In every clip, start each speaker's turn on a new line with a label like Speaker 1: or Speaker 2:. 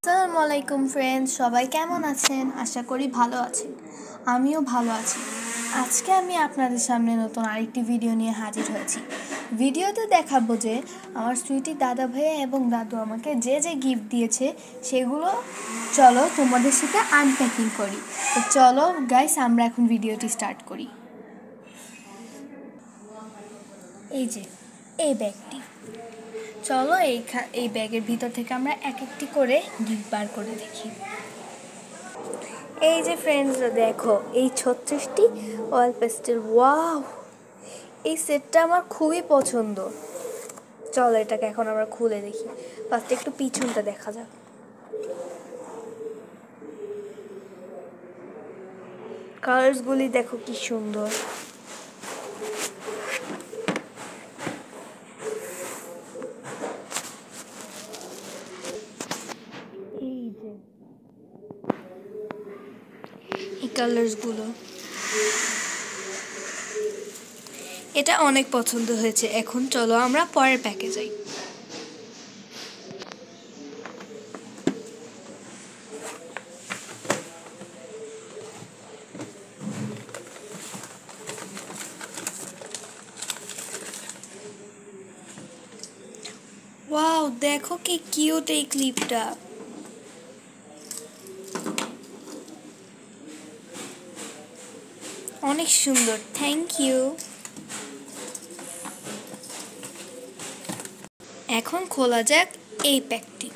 Speaker 1: আসসালামু আলাইকুম ফ্রেন্ডস, সবাই কেমন আছেন? আশা করি ভালো আছেন। আমিও ভালো আছি। আজকে আমি আপনাদের সামনে নতুন আরেকটি ভিডিও নিয়ে হাজির হয়েছি। ভিডিওতে দেখাবো যে আমার সুইটি দাদা ভাইয়া এবং দাদু আমাকে যে যে গিফট দিয়েছে সেগুলো চলো তোমাদের সাথে আনপ্যাকিং করি। তো চলো গাইস, আমরা এখন ভিডিওটি স্টার্ট করি। এই যে এই ব্যাগটি, চলো এই ব্যাগের ভিতর থেকে আমরা এক একটি করে গিফট বার করে দেখি। এই যে ফ্রেন্ডস, দেখো এই 36টি অয়েল পেস্টেল। ওয়াও, এই সেটটা আমার খুবই পছন্দ। চলো এটাকে এখন আমরা খুলে দেখি। ফার্স্টে একটু পিছনটা দেখা যাক। কালার্সগুলি দেখো কি সুন্দর। এই যে এই কালার্সগুলো, এটা অনেক পছন্দ হয়েছে। এখন চলো আমরা পরের প্যাকে যাই। ওয়াও, দেখো কি কিউট এই ক্লিপটা। অনেক সুন্দর, থ্যাংক ইউ। এখন খোলা যাক এই প্যাকটি।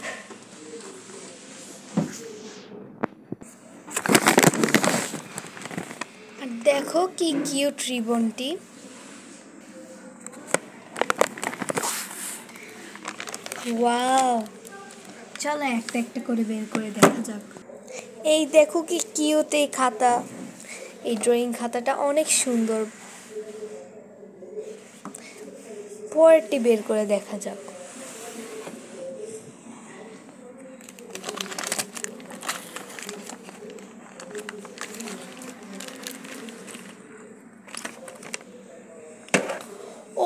Speaker 1: আর দেখো কি কিউট রিবনটি। ওয়াও, চলো একটা একটা করে বের করে দেখা যাক। এই দেখো কি কিউট এই খাতা। এই ড্রয়িং খাতাটা অনেক সুন্দর। পরেরটি বের করে দেখা যাক।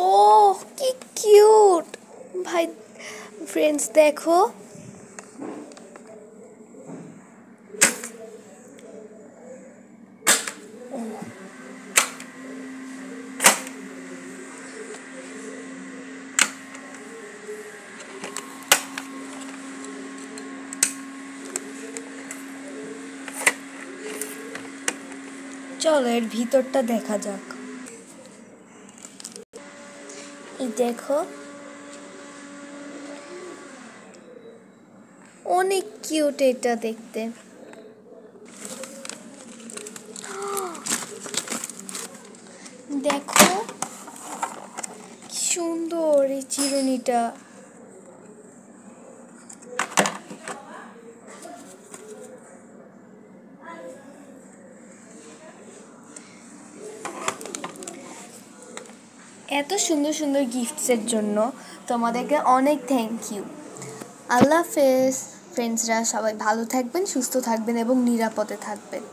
Speaker 1: ও কি কিউট ভাই। ফ্রেন্ডস দেখো, চলো এর ভিতরটা দেখা যাক। এই দেখো, অনেক কিউট এটা দেখতে। দেখো কি সুন্দর এই চিরুনিটা। এত সুন্দর সুন্দর গিফটসের জন্য তোমাদেরকে অনেক থ্যাংক ইউ। আল্লাহ হাফেজ ফ্রেন্ডসরা, সবাই ভালো থাকবেন, সুস্থ থাকবেন এবং নিরাপদে থাকবেন।